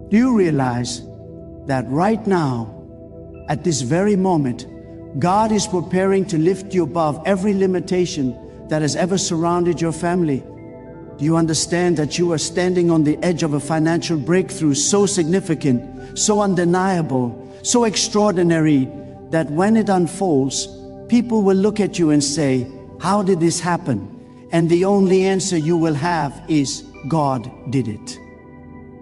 Do you realize that right now, at this very moment, God is preparing to lift you above every limitation that has ever surrounded your family? Do you understand that you are standing on the edge of a financial breakthrough so significant, so undeniable, so extraordinary, that when it unfolds, people will look at you and say, "How did this happen?" And the only answer you will have is, "God did it."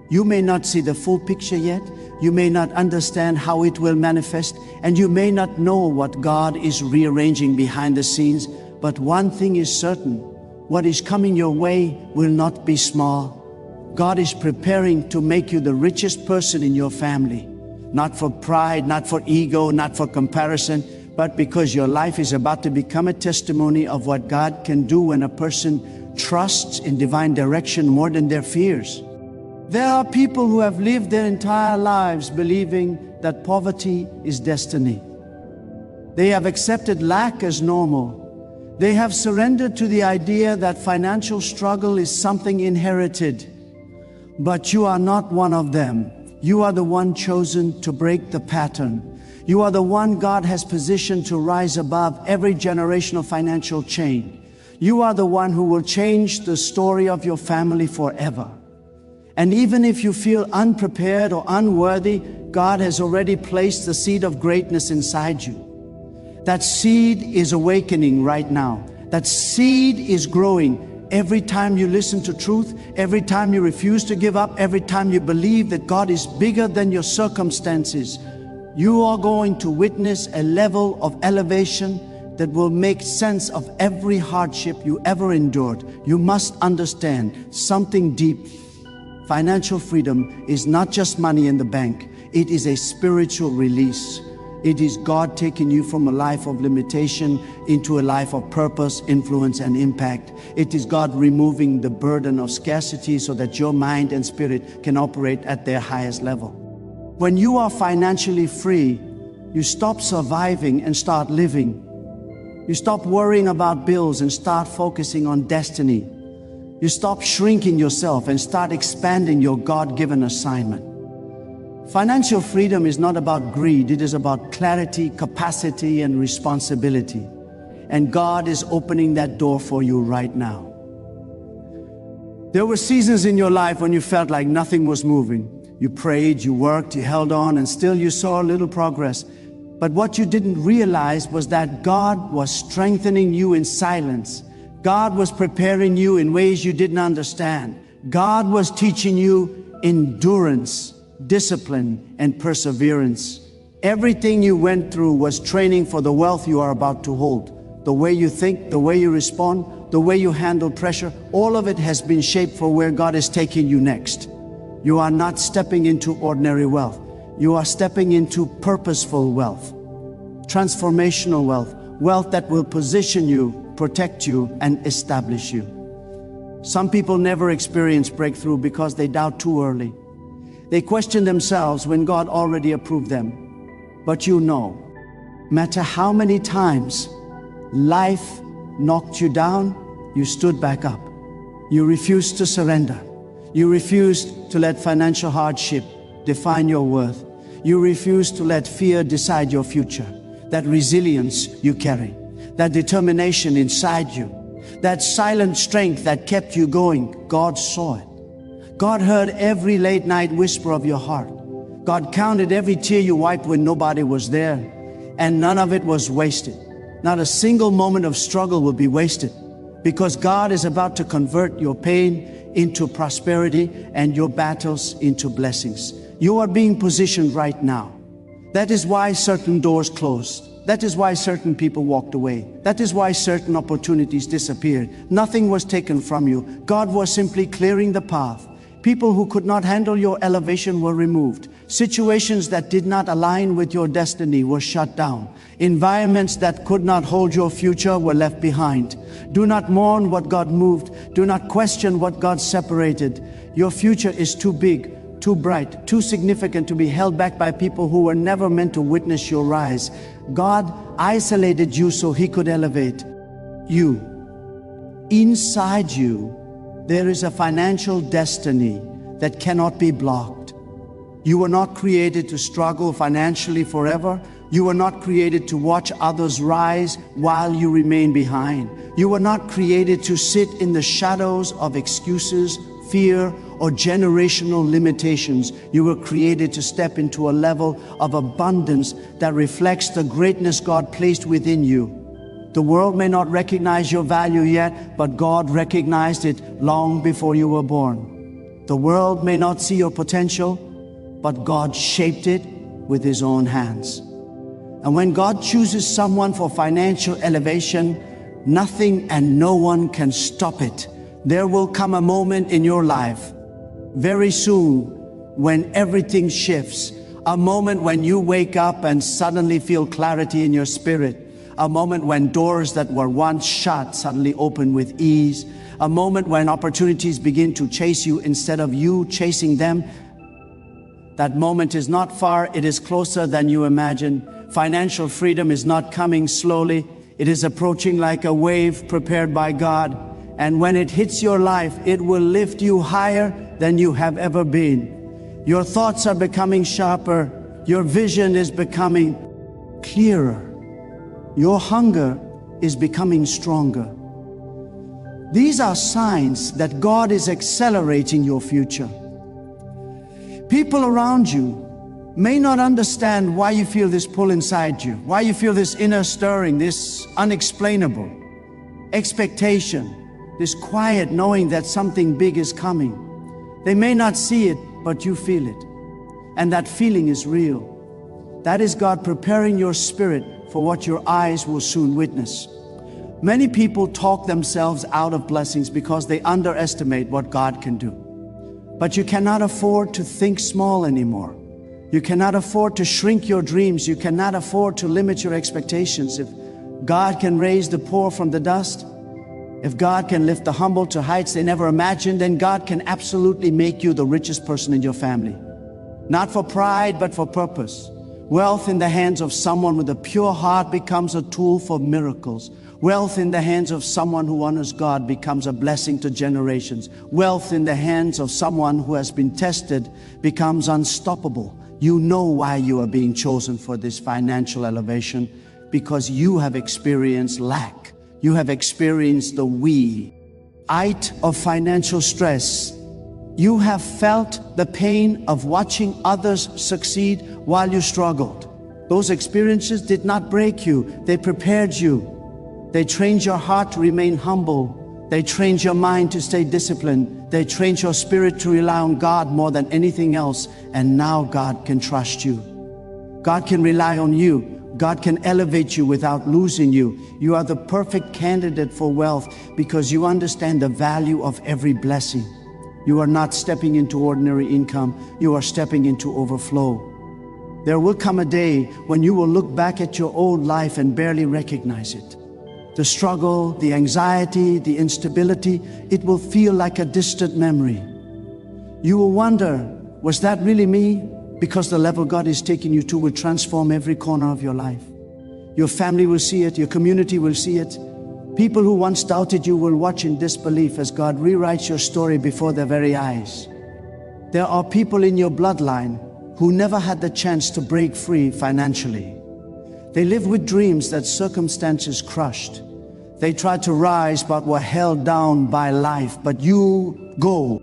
You may not see the full picture yet. You may not understand how it will manifest, and you may not know what God is rearranging behind the scenes. But one thing is certain: what is coming your way will not be small. God is preparing to make you the richest person in your family. Not for pride, not for ego, not for comparison, but because your life is about to become a testimony of what God can do when a person trusts in divine direction more than their fears. There are people who have lived their entire lives believing that poverty is destiny. They have accepted lack as normal. They have surrendered to the idea that financial struggle is something inherited. But you are not one of them. You are the one chosen to break the pattern. You are the one God has positioned to rise above every generational financial chain. You are the one who will change the story of your family forever. And even if you feel unprepared or unworthy, God has already placed the seed of greatness inside you. That seed is awakening right now. That seed is growing every time you listen to truth, every time you refuse to give up, every time you believe that God is bigger than your circumstances. You are going to witness a level of elevation that will make sense of every hardship you ever endured. You must understand something deep. Financial freedom is not just money in the bank. It is a spiritual release. It is God taking you from a life of limitation into a life of purpose, influence, and impact. It is God removing the burden of scarcity so that your mind and spirit can operate at their highest level. When you are financially free, you stop surviving and start living. You stop worrying about bills and start focusing on destiny. You stop shrinking yourself and start expanding your God-given assignment. Financial freedom is not about greed. It is about clarity, capacity, and responsibility. And God is opening that door for you right now. There were seasons in your life when you felt like nothing was moving. You prayed, you worked, you held on, and still you saw little progress. But what you didn't realize was that God was strengthening you in silence. God was preparing you in ways you didn't understand. God was teaching you endurance, discipline, and perseverance. Everything you went through was training for the wealth you are about to hold. The way you think, the way you respond, the way you handle pressure, all of it has been shaped for where God is taking you next. You are not stepping into ordinary wealth. You are stepping into purposeful wealth, transformational wealth, wealth that will position you, protect you, and establish you. Some people never experience breakthrough because they doubt too early. They question themselves when God already approved them. But you know, no matter how many times life knocked you down, you stood back up. You refused to surrender. You refused to let financial hardship define your worth. You refused to let fear decide your future. That resilience you carry, that determination inside you, that silent strength that kept you going, God saw it. God heard every late night whisper of your heart. God counted every tear you wiped when nobody was there, and none of it was wasted. Not a single moment of struggle will be wasted, because God is about to convert your pain into prosperity and your battles into blessings. You are being positioned right now. That is why certain doors closed. That is why certain people walked away. That is why certain opportunities disappeared. Nothing was taken from you. God was simply clearing the path. People who could not handle your elevation were removed. Situations that did not align with your destiny were shut down. Environments that could not hold your future were left behind. Do not mourn what God moved. Do not question what God separated. Your future is too big, too bright, too significant to be held back by people who were never meant to witness your rise. God isolated you so He could elevate you. Inside you, there is a financial destiny that cannot be blocked. You were not created to struggle financially forever. You were not created to watch others rise while you remain behind. You were not created to sit in the shadows of excuses, fear, or generational limitations. You were created to step into a level of abundance that reflects the greatness God placed within you. The world may not recognize your value yet, but God recognized it long before you were born. The world may not see your potential, but God shaped it with His own hands. And when God chooses someone for financial elevation, nothing and no one can stop it. There will come a moment in your life, very soon, when everything shifts. A moment when you wake up and suddenly feel clarity in your spirit. A moment when doors that were once shut suddenly open with ease. A moment when opportunities begin to chase you instead of you chasing them. That moment is not far, it is closer than you imagine. Financial freedom is not coming slowly. It is approaching like a wave prepared by God. And when it hits your life, it will lift you higher than you have ever been. Your thoughts are becoming sharper. Your vision is becoming clearer. Your hunger is becoming stronger. These are signs that God is accelerating your future. People around you may not understand why you feel this pull inside you, why you feel this inner stirring, this unexplainable expectation, this quiet knowing that something big is coming. They may not see it, but you feel it. And that feeling is real. That is God preparing your spirit for what your eyes will soon witness. Many people talk themselves out of blessings because they underestimate what God can do. But you cannot afford to think small anymore. You cannot afford to shrink your dreams. You cannot afford to limit your expectations. If God can raise the poor from the dust, if God can lift the humble to heights they never imagined, then God can absolutely make you the richest person in your family. Not for pride, but for purpose. Wealth in the hands of someone with a pure heart becomes a tool for miracles. Wealth in the hands of someone who honors God becomes a blessing to generations. Wealth in the hands of someone who has been tested becomes unstoppable. You know why you are being chosen for this financial elevation, because you have experienced lack. You have experienced the weight of financial stress. You have felt the pain of watching others succeed while you struggled. Those experiences did not break you. They prepared you. They trained your heart to remain humble. They trained your mind to stay disciplined. They trained your spirit to rely on God more than anything else. And now God can trust you. God can rely on you. God can elevate you without losing you. You are the perfect candidate for wealth because you understand the value of every blessing. You are not stepping into ordinary income. You are stepping into overflow. There will come a day when you will look back at your old life and barely recognize it. The struggle, the anxiety, the instability, it will feel like a distant memory. You will wonder, was that really me? Because the level God is taking you to will transform every corner of your life. Your family will see it, your community will see it. People who once doubted you will watch in disbelief as God rewrites your story before their very eyes. There are people in your bloodline who never had the chance to break free financially. They live with dreams that circumstances crushed. They tried to rise but were held down by life. But you go.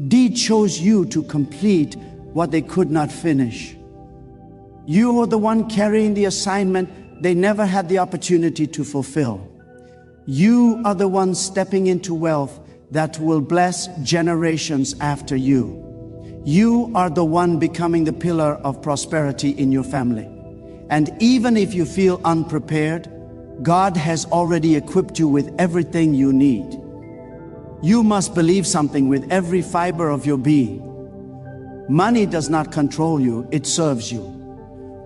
Deed chose you to complete what they could not finish. You are the one carrying the assignment they never had the opportunity to fulfill. You are the one stepping into wealth that will bless generations after you. You are the one becoming the pillar of prosperity in your family. And even if you feel unprepared, God has already equipped you with everything you need. You must believe something with every fiber of your being. Money does not control you, it serves you.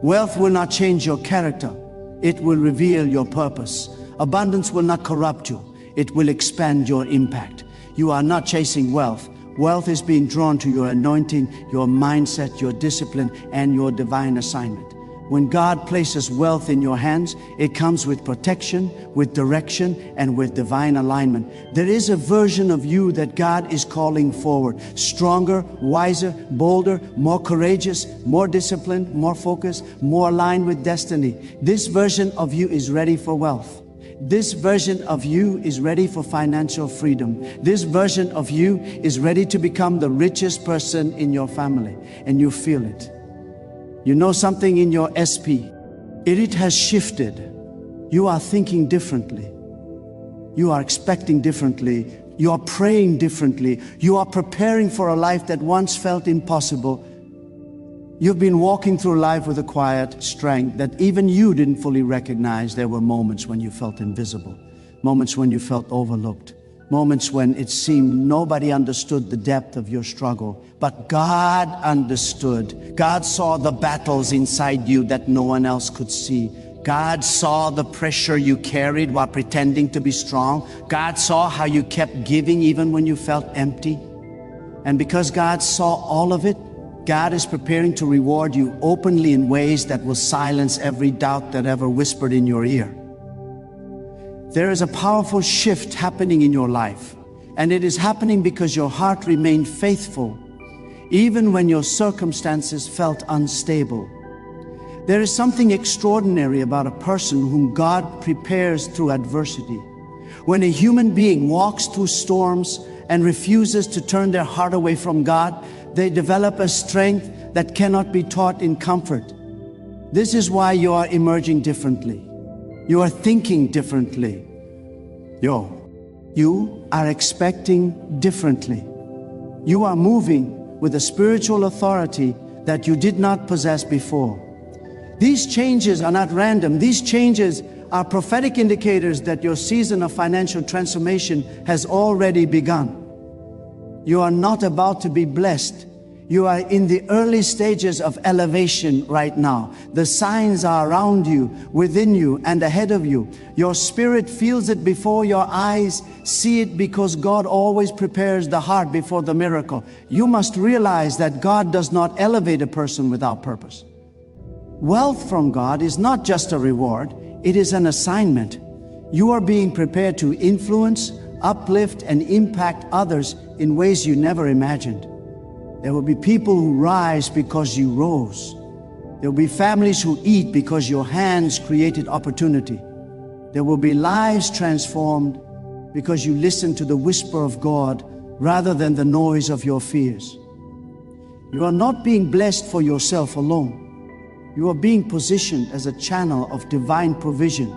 Wealth will not change your character, it will reveal your purpose. Abundance will not corrupt you, it will expand your impact. You are not chasing wealth. Wealth is being drawn to your anointing, your mindset, your discipline, and your divine assignment. When God places wealth in your hands, it comes with protection, with direction, and with divine alignment. There is a version of you that God is calling forward. Stronger, wiser, bolder, more courageous, more disciplined, more focused, more aligned with destiny. This version of you is ready for wealth. This version of you is ready for financial freedom. This version of you is ready to become the richest person in your family, and you feel it. You know something in your SP. It has shifted. You are thinking differently. You are expecting differently. You are praying differently. You are preparing for a life that once felt impossible. You've been walking through life with a quiet strength that even you didn't fully recognize. There were moments when you felt invisible, moments when you felt overlooked, moments when it seemed nobody understood the depth of your struggle. But God understood. God saw the battles inside you that no one else could see. God saw the pressure you carried while pretending to be strong. God saw how you kept giving even when you felt empty. And because God saw all of it, God is preparing to reward you openly in ways that will silence every doubt that ever whispered in your ear. There is a powerful shift happening in your life, and it is happening because your heart remained faithful, even when your circumstances felt unstable. There is something extraordinary about a person whom God prepares through adversity. When a human being walks through storms and refuses to turn their heart away from God, they develop a strength that cannot be taught in comfort. This is why you are emerging differently. You are thinking differently. You are expecting differently. You are moving with a spiritual authority that you did not possess before. These changes are not random. These changes are prophetic indicators that your season of financial transformation has already begun. You are not about to be blessed. You are in the early stages of elevation right now. The signs are around you, within you, and ahead of you. Your spirit feels it before your eyes see it, because God always prepares the heart before the miracle. You must realize that God does not elevate a person without purpose. Wealth from God is not just a reward, it is an assignment. You are being prepared to influence, uplift, and impact others in ways you never imagined. There will be people who rise because you rose. There will be families who eat because your hands created opportunity. There will be lives transformed because you listened to the whisper of God rather than the noise of your fears. You are not being blessed for yourself alone. You are being positioned as a channel of divine provision,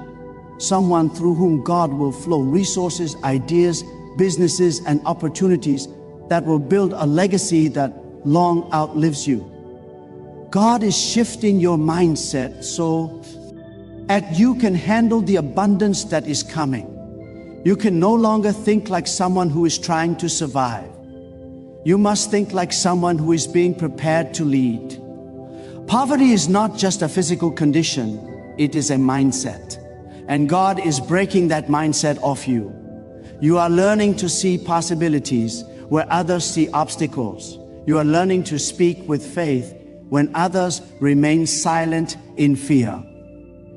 someone through whom God will flow resources, ideas, businesses, and opportunities that will build a legacy that long outlives you. God is shifting your mindset so that you can handle the abundance that is coming. You can no longer think like someone who is trying to survive. You must think like someone who is being prepared to lead. Poverty is not just a physical condition, it is a mindset. And God is breaking that mindset off you. You are learning to see possibilities where others see obstacles. You are learning to speak with faith when others remain silent in fear.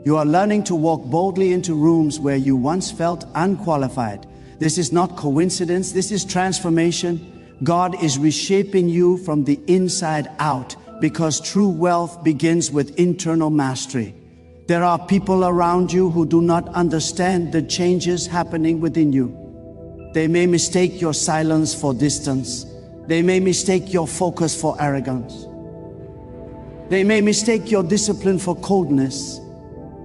You are learning to walk boldly into rooms where you once felt unqualified. This is not coincidence, this is transformation. God is reshaping you from the inside out, because true wealth begins with internal mastery. There are people around you who do not understand the changes happening within you. They may mistake your silence for distance. They may mistake your focus for arrogance. They may mistake your discipline for coldness.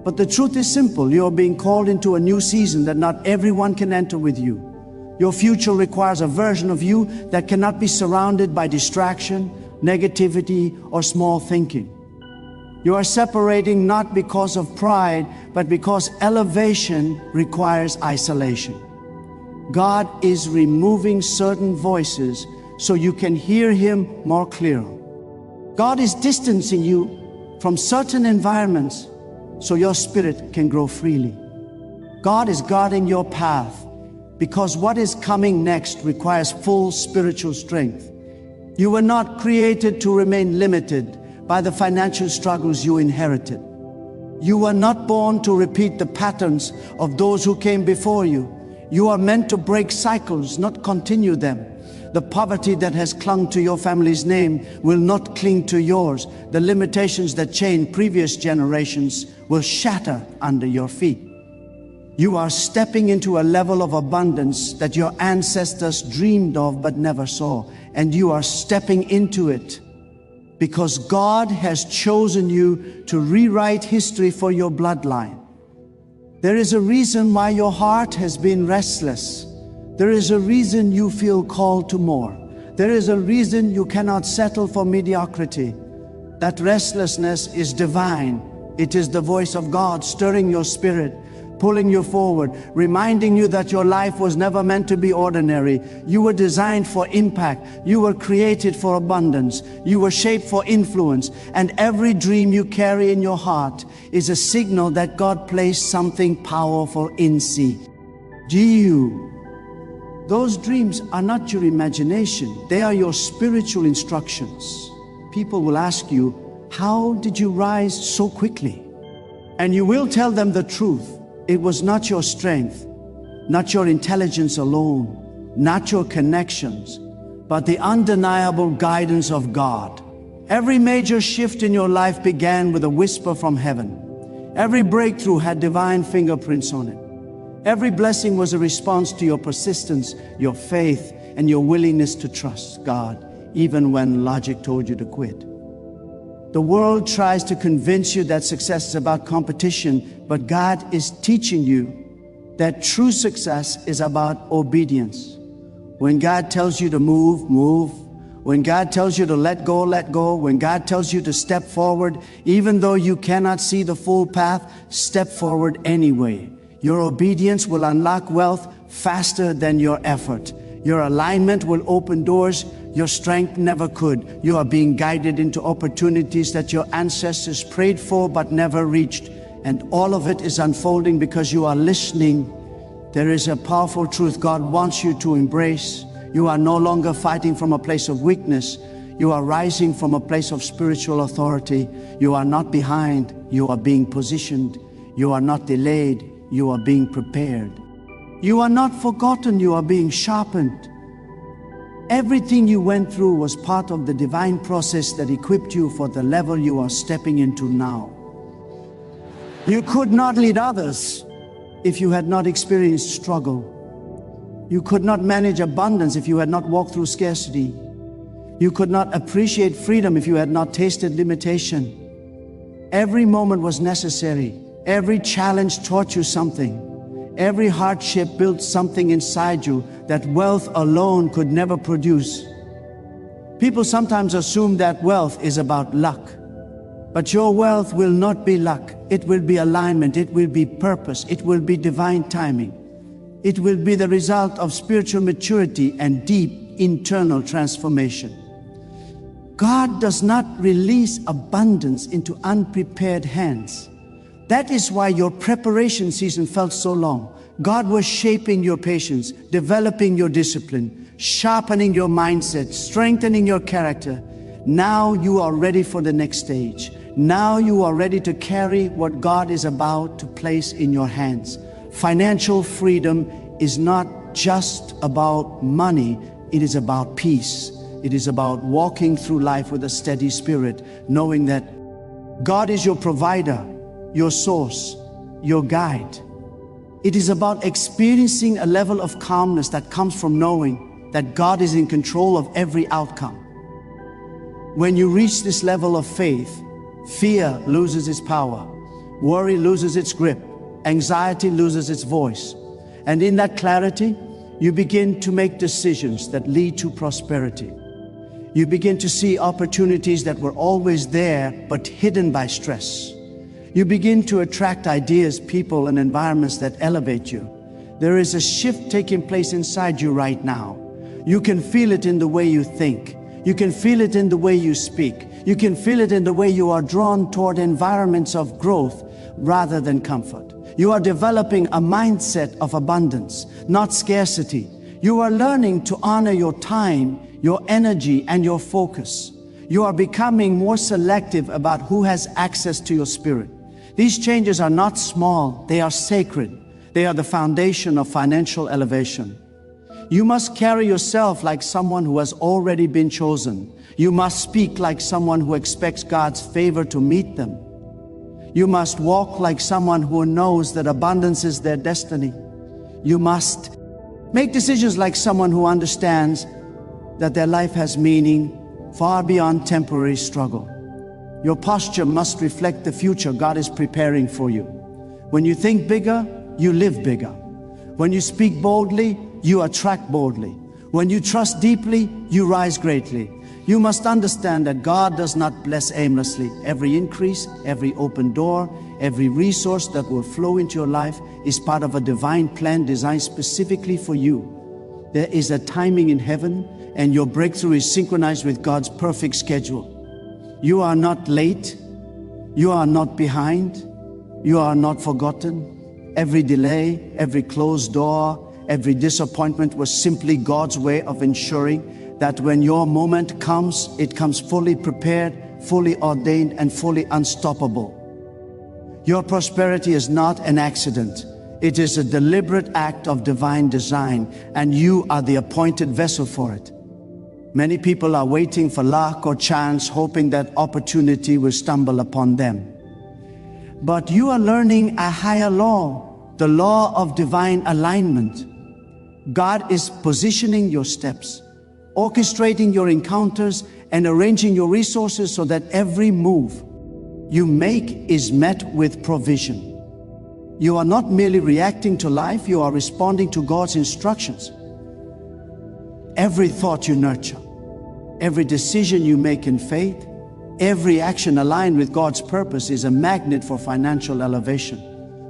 But the truth is simple. You are being called into a new season that not everyone can enter with you. Your future requires a version of you that cannot be surrounded by distraction, negativity, or small thinking. You are separating not because of pride, but because elevation requires isolation. God is removing certain voices so you can hear Him more clearly. God is distancing you from certain environments so your spirit can grow freely. God is guarding your path because what is coming next requires full spiritual strength. You were not created to remain limited, by the financial struggles you inherited. You were not born to repeat the patterns of those who came before you. You are meant to break cycles, not continue them. The poverty that has clung to your family's name will not cling to yours. The limitations that chain previous generations will shatter under your feet. You are stepping into a level of abundance that your ancestors dreamed of but never saw. And you are stepping into it because God has chosen you to rewrite history for your bloodline. There is a reason why your heart has been restless. There is a reason you feel called to more. There is a reason you cannot settle for mediocrity. That restlessness is divine. It is the voice of God stirring your spirit, pulling you forward, reminding you that your life was never meant to be ordinary. You were designed for impact. You were created for abundance. You were shaped for influence. And every dream you carry in your heart is a signal that God placed something powerful inside you. Those dreams are not your imagination. They are your spiritual instructions. People will ask you, how did you rise so quickly? And you will tell them the truth. It was not your strength, not your intelligence alone, not your connections, but the undeniable guidance of God. Every major shift in your life began with a whisper from heaven. Every breakthrough had divine fingerprints on it. Every blessing was a response to your persistence, your faith, and your willingness to trust God, even when logic told you to quit. The world tries to convince you that success is about competition, but God is teaching you that true success is about obedience. When God tells you to move, move. When God tells you to let go, let go. When God tells you to step forward, even though you cannot see the full path, step forward anyway. Your obedience will unlock wealth faster than your effort. Your alignment will open doors your strength never could. You are being guided into opportunities that your ancestors prayed for but never reached. And all of it is unfolding because you are listening. There is a powerful truth God wants you to embrace. You are no longer fighting from a place of weakness. You are rising from a place of spiritual authority. You are not behind. You are being positioned. You are not delayed. You are being prepared. You are not forgotten. You are being sharpened. Everything you went through was part of the divine process that equipped you for the level you are stepping into now. You could not lead others if you had not experienced struggle. You could not manage abundance if you had not walked through scarcity. You could not appreciate freedom if you had not tasted limitation. Every moment was necessary. Every challenge taught you something. Every hardship built something inside you that wealth alone could never produce. People sometimes assume that wealth is about luck. But your wealth will not be luck. It will be alignment. It will be purpose. It will be divine timing. It will be the result of spiritual maturity and deep internal transformation. God does not release abundance into unprepared hands. That is why your preparation season felt so long. God was shaping your patience, developing your discipline, sharpening your mindset, strengthening your character. Now you are ready for the next stage. Now you are ready to carry what God is about to place in your hands. Financial freedom is not just about money. It is about peace. It is about walking through life with a steady spirit, knowing that God is your provider, your source, your guide. It is about experiencing a level of calmness that comes from knowing that God is in control of every outcome. When you reach this level of faith, fear loses its power, worry loses its grip, anxiety loses its voice. And in that clarity, you begin to make decisions that lead to prosperity. You begin to see opportunities that were always there but hidden by stress. You begin to attract ideas, people, and environments that elevate you. There is a shift taking place inside you right now. You can feel it in the way you think. You can feel it in the way you speak. You can feel it in the way you are drawn toward environments of growth rather than comfort. You are developing a mindset of abundance, not scarcity. You are learning to honor your time, your energy, and your focus. You are becoming more selective about who has access to your spirit. These changes are not small, they are sacred. They are the foundation of financial elevation. You must carry yourself like someone who has already been chosen. You must speak like someone who expects God's favor to meet them. You must walk like someone who knows that abundance is their destiny. You must make decisions like someone who understands that their life has meaning far beyond temporary struggle. Your posture must reflect the future God is preparing for you. When you think bigger, you live bigger. When you speak boldly, you attract boldly. When you trust deeply, you rise greatly. You must understand that God does not bless aimlessly. Every increase, every open door, every resource that will flow into your life is part of a divine plan designed specifically for you. There is a timing in heaven, and your breakthrough is synchronized with God's perfect schedule. You are not late. You are not behind. You are not forgotten. Every delay, every closed door, every disappointment was simply God's way of ensuring that when your moment comes, it comes fully prepared, fully ordained, and fully unstoppable. Your prosperity is not an accident. It is a deliberate act of divine design, and you are the appointed vessel for it. Many people are waiting for luck or chance, hoping that opportunity will stumble upon them. But you are learning a higher law, the law of divine alignment. God is positioning your steps, orchestrating your encounters, and arranging your resources so that every move you make is met with provision. You are not merely reacting to life, you are responding to God's instructions. Every thought you nurture, every decision you make in faith, every action aligned with God's purpose is a magnet for financial elevation.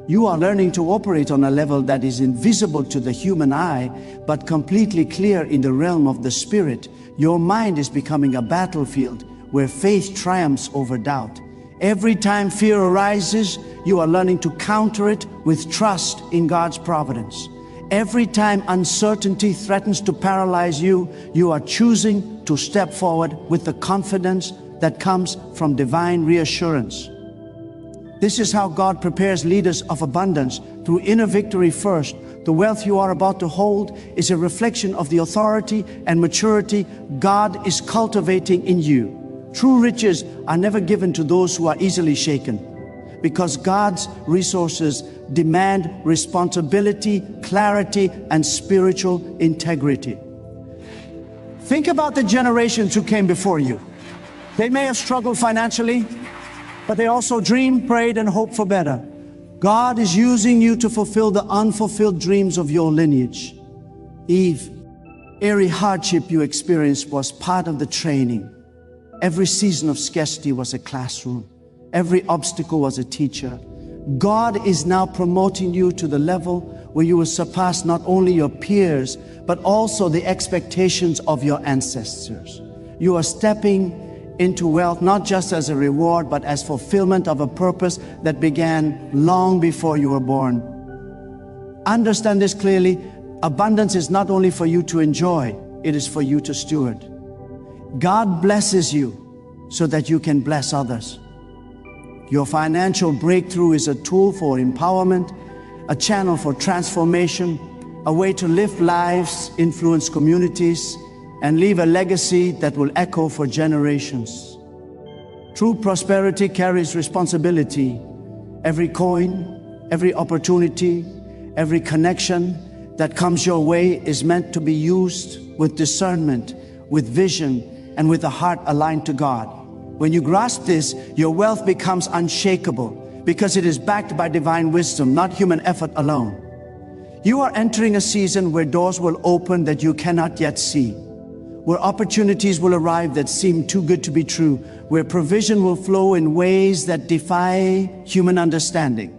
You are learning to operate on a level that is invisible to the human eye, but completely clear in the realm of the Spirit. Your mind is becoming a battlefield where faith triumphs over doubt. Every time fear arises, you are learning to counter it with trust in God's providence. Every time uncertainty threatens to paralyze you, you are choosing to step forward with the confidence that comes from divine reassurance. This is how God prepares leaders of abundance, through inner victory first. The wealth you are about to hold is a reflection of the authority and maturity God is cultivating in you. True riches are never given to those who are easily shaken, because God's resources demand responsibility, clarity, and spiritual integrity. Think about the generations who came before you. They may have struggled financially, but they also dreamed, prayed, and hoped for better. God is using you to fulfill the unfulfilled dreams of your lineage. Eve, every hardship you experienced was part of the training. Every season of scarcity was a classroom. Every obstacle was a teacher. God is now promoting you to the level where you will surpass not only your peers, but also the expectations of your ancestors. You are stepping into wealth not just as a reward, but as fulfillment of a purpose that began long before you were born. Understand this clearly. Abundance is not only for you to enjoy, it is for you to steward. God blesses you so that you can bless others. Your financial breakthrough is a tool for empowerment, a channel for transformation, a way to live lives, influence communities, and leave a legacy that will echo for generations. True prosperity carries responsibility. Every coin, every opportunity, every connection that comes your way is meant to be used with discernment, with vision, and with a heart aligned to God. When you grasp this, your wealth becomes unshakable because it is backed by divine wisdom, not human effort alone. You are entering a season where doors will open that you cannot yet see, where opportunities will arrive that seem too good to be true, where provision will flow in ways that defy human understanding.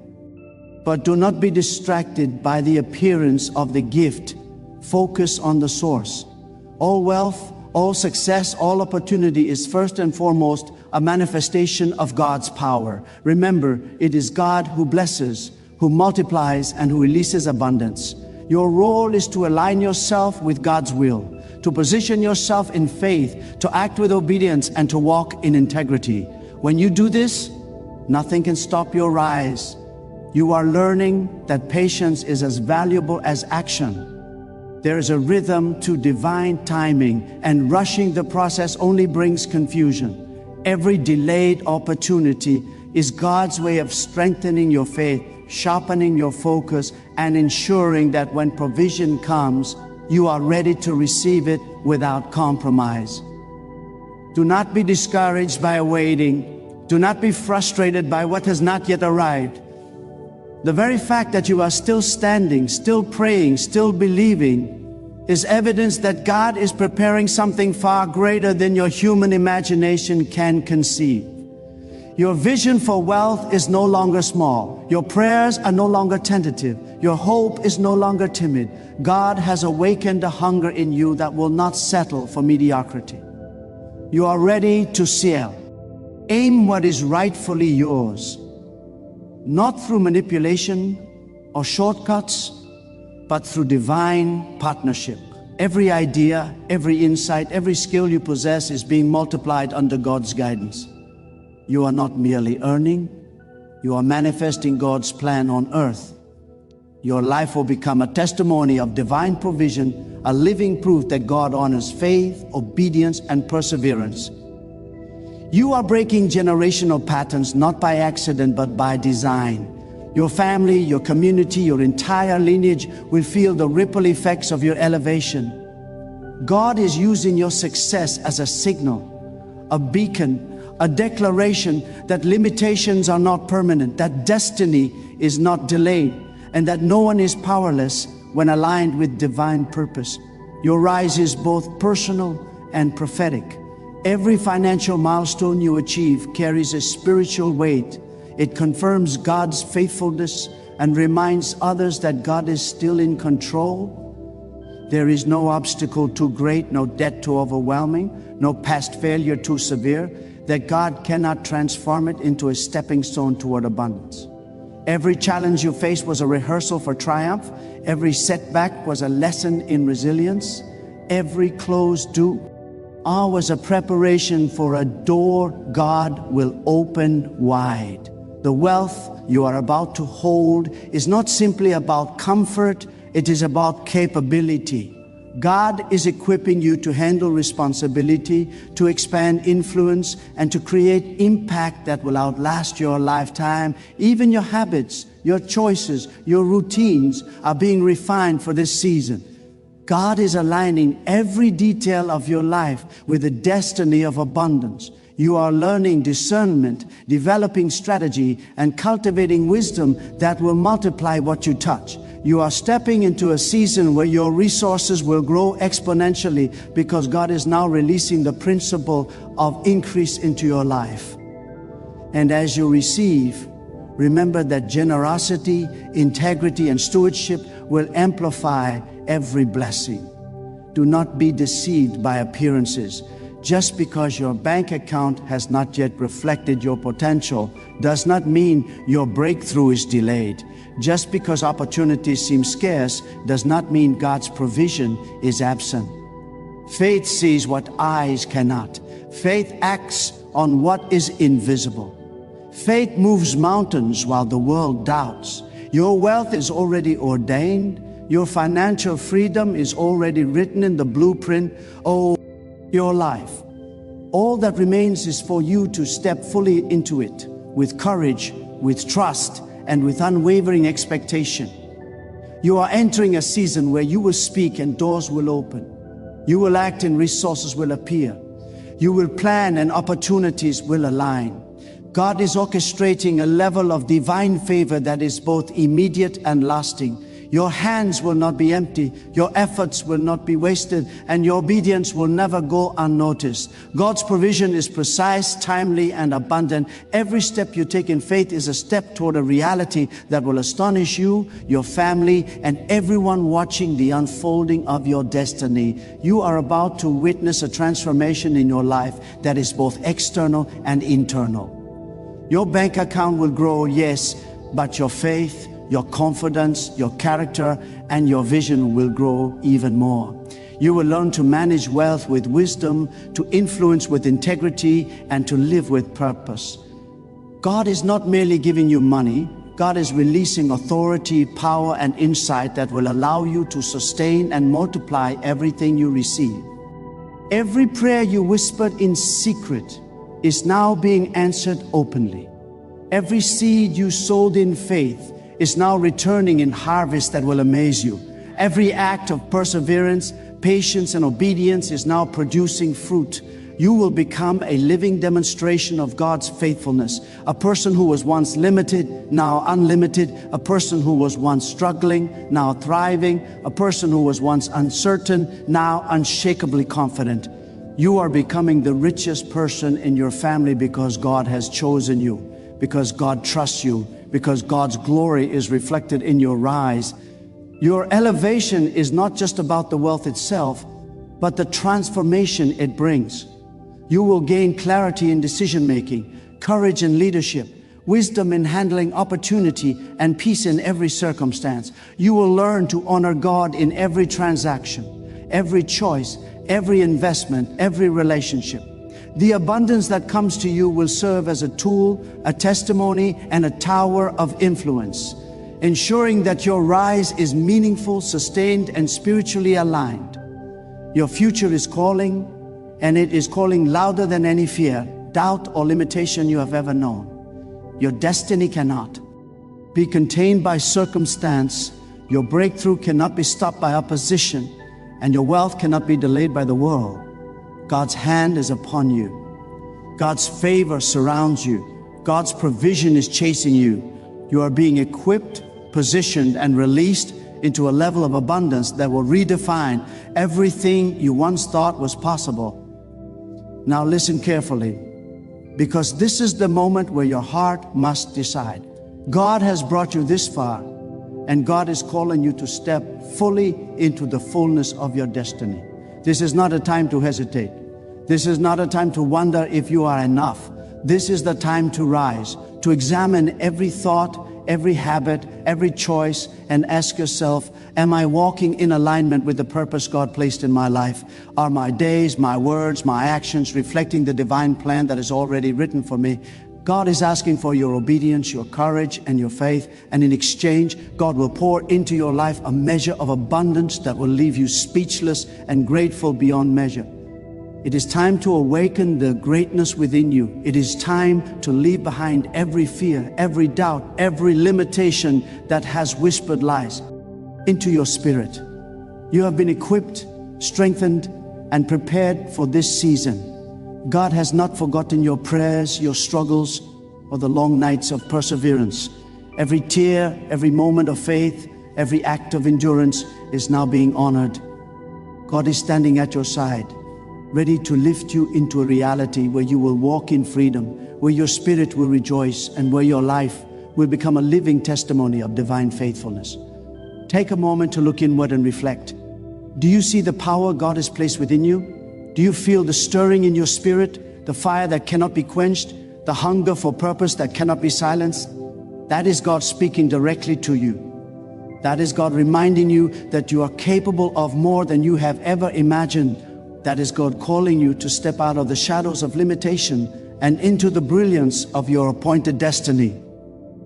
But do not be distracted by the appearance of the gift. Focus on the source. All wealth, all success, all opportunity is first and foremost a manifestation of God's power. Remember, it is God who blesses, who multiplies, and who releases abundance. Your role is to align yourself with God's will, to position yourself in faith, to act with obedience, and to walk in integrity. When you do this, nothing can stop your rise. You are learning that patience is as valuable as action. There is a rhythm to divine timing, and rushing the process only brings confusion. Every delayed opportunity is God's way of strengthening your faith, sharpening your focus, and ensuring that when provision comes, you are ready to receive it without compromise. Do not be discouraged by waiting. Do not be frustrated by what has not yet arrived. The very fact that you are still standing, still praying, still believing is evidence that God is preparing something far greater than your human imagination can conceive. Your vision for wealth is no longer small. Your prayers are no longer tentative. Your hope is no longer timid. God has awakened a hunger in you that will not settle for mediocrity. You are ready to sail. Aim what is rightfully yours, not through manipulation or shortcuts, but through divine partnership. Every idea, every insight, every skill you possess is being multiplied under God's guidance. You are not merely earning, you are manifesting God's plan on earth. Your life will become a testimony of divine provision, a living proof that God honors faith, obedience, and perseverance. You are breaking generational patterns not by accident but by design. Your family, your community, your entire lineage will feel the ripple effects of your elevation. God is using your success as a signal, a beacon, a declaration that limitations are not permanent, that destiny is not delayed, and that no one is powerless when aligned with divine purpose. Your rise is both personal and prophetic. Every financial milestone you achieve carries a spiritual weight. It confirms God's faithfulness and reminds others that God is still in control. There is no obstacle too great, no debt too overwhelming, no past failure too severe, that God cannot transform it into a stepping stone toward abundance. Every challenge you faced was a rehearsal for triumph. Every setback was a lesson in resilience. Every closed door was a preparation for a door God will open wide. The wealth you are about to hold is not simply about comfort, it is about capability. God is equipping you to handle responsibility, to expand influence, and to create impact that will outlast your lifetime. Even your habits, your choices, your routines are being refined for this season. God is aligning every detail of your life with the destiny of abundance. You are learning discernment, developing strategy, and cultivating wisdom that will multiply what you touch. You are stepping into a season where your resources will grow exponentially because God is now releasing the principle of increase into your life. And as you receive, remember that generosity, integrity, and stewardship will amplify every blessing. Do not be deceived by appearances. Just because your bank account has not yet reflected your potential does not mean your breakthrough is delayed. Just because opportunities seem scarce does not mean God's provision is absent. Faith sees what eyes cannot. Faith acts on what is invisible. Faith moves mountains while the world doubts. Your wealth is already ordained. Your financial freedom is already written in the blueprint of your life. All that remains is for you to step fully into it with courage, with trust, and with unwavering expectation. You are entering a season where you will speak and doors will open. You will act and resources will appear. You will plan and opportunities will align. God is orchestrating a level of divine favor that is both immediate and lasting. Your hands will not be empty, your efforts will not be wasted, and your obedience will never go unnoticed. God's provision is precise, timely, and abundant. Every step you take in faith is a step toward a reality that will astonish you, your family, and everyone watching the unfolding of your destiny. You are about to witness a transformation in your life that is both external and internal. Your bank account will grow, yes, but your faith, your confidence, your character, and your vision will grow even more. You will learn to manage wealth with wisdom, to influence with integrity, and to live with purpose. God is not merely giving you money. God is releasing authority, power, and insight that will allow you to sustain and multiply everything you receive. Every prayer you whispered in secret is now being answered openly. Every seed you sowed in faith is now returning in harvest that will amaze you. Every act of perseverance, patience, and obedience is now producing fruit. You will become a living demonstration of God's faithfulness. A person who was once limited, now unlimited. A person who was once struggling, now thriving. A person who was once uncertain, now unshakably confident. You are becoming the richest person in your family because God has chosen you, because God trusts you, because God's glory is reflected in your rise. Your elevation is not just about the wealth itself, but the transformation it brings. You will gain clarity in decision-making, courage in leadership, wisdom in handling opportunity, and peace in every circumstance. You will learn to honor God in every transaction, every choice, every investment, every relationship. The abundance that comes to you will serve as a tool, a testimony, and a tower of influence, ensuring that your rise is meaningful, sustained, and spiritually aligned. Your future is calling, and it is calling louder than any fear, doubt, or limitation you have ever known. Your destiny cannot be contained by circumstance. Your breakthrough cannot be stopped by opposition, and your wealth cannot be delayed by the world. God's hand is upon you. God's favor surrounds you. God's provision is chasing you. You are being equipped, positioned, and released into a level of abundance that will redefine everything you once thought was possible. Now listen carefully, because this is the moment where your heart must decide. God has brought you this far, and God is calling you to step fully into the fullness of your destiny. This is not a time to hesitate. This is not a time to wonder if you are enough. This is the time to rise, to examine every thought, every habit, every choice, and ask yourself, am I walking in alignment with the purpose God placed in my life? Are my days, my words, my actions reflecting the divine plan that is already written for me? God is asking for your obedience, your courage, and your faith, and in exchange, God will pour into your life a measure of abundance that will leave you speechless and grateful beyond measure. It is time to awaken the greatness within you. It is time to leave behind every fear, every doubt, every limitation that has whispered lies into your spirit. You have been equipped, strengthened, and prepared for this season. God has not forgotten your prayers, your struggles, or the long nights of perseverance. Every tear, every moment of faith, every act of endurance is now being honored. God is standing at your side, ready to lift you into a reality where you will walk in freedom, where your spirit will rejoice, and where your life will become a living testimony of divine faithfulness. Take a moment to look inward and reflect. Do you see the power God has placed within you? Do you feel the stirring in your spirit, the fire that cannot be quenched, the hunger for purpose that cannot be silenced? That is God speaking directly to you. That is God reminding you that you are capable of more than you have ever imagined. That is God calling you to step out of the shadows of limitation and into the brilliance of your appointed destiny.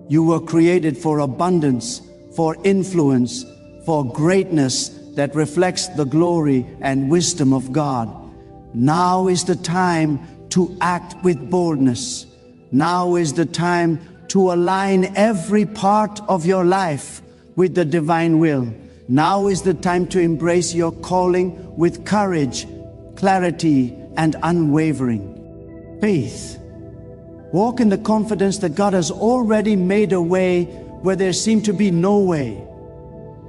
You were created for abundance, for influence, for greatness that reflects the glory and wisdom of God. Now is the time to act with boldness. Now is the time to align every part of your life with the divine will. Now is the time to embrace your calling with courage, clarity, and unwavering faith. Walk in the confidence that God has already made a way where there seemed to be no way.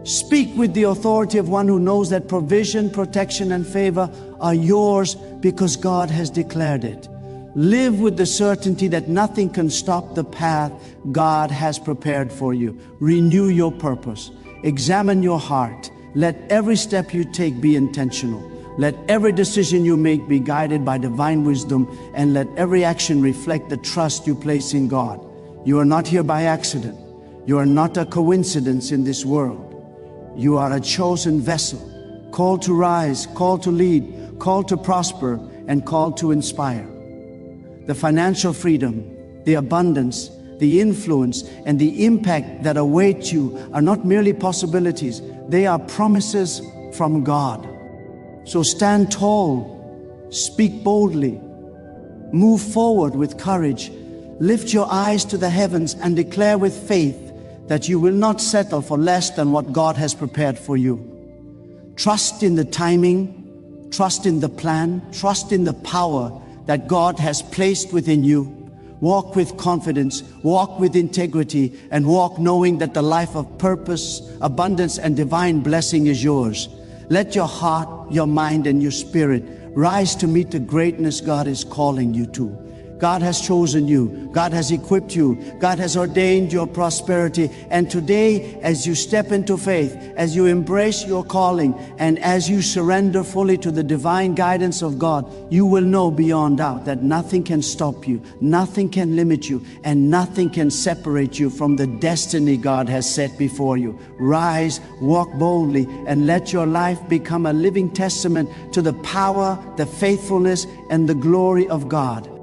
Speak with the authority of one who knows that provision, protection, and favor are yours because God has declared it. Live with the certainty that nothing can stop the path God has prepared for you. Renew your purpose. Examine your heart. Let every step you take be intentional. Let every decision you make be guided by divine wisdom, and let every action reflect the trust you place in God. You are not here by accident. You are not a coincidence in this world. You are a chosen vessel, called to rise, called to lead, called to prosper, and called to inspire. The financial freedom, the abundance, the influence, and the impact that await you are not merely possibilities, they are promises from God. So stand tall, speak boldly, move forward with courage, lift your eyes to the heavens and declare with faith that you will not settle for less than what God has prepared for you. Trust in the timing, trust in the plan, trust in the power that God has placed within you. Walk with confidence, walk with integrity, and walk knowing that the life of purpose, abundance, and divine blessing is yours. Let your heart, your mind, and your spirit rise to meet the greatness God is calling you to. God has chosen you. God has equipped you. God has ordained your prosperity. And today, as you step into faith, as you embrace your calling, and as you surrender fully to the divine guidance of God, you will know beyond doubt that nothing can stop you, nothing can limit you, and nothing can separate you from the destiny God has set before you. Rise, walk boldly, and let your life become a living testament to the power, the faithfulness, and the glory of God.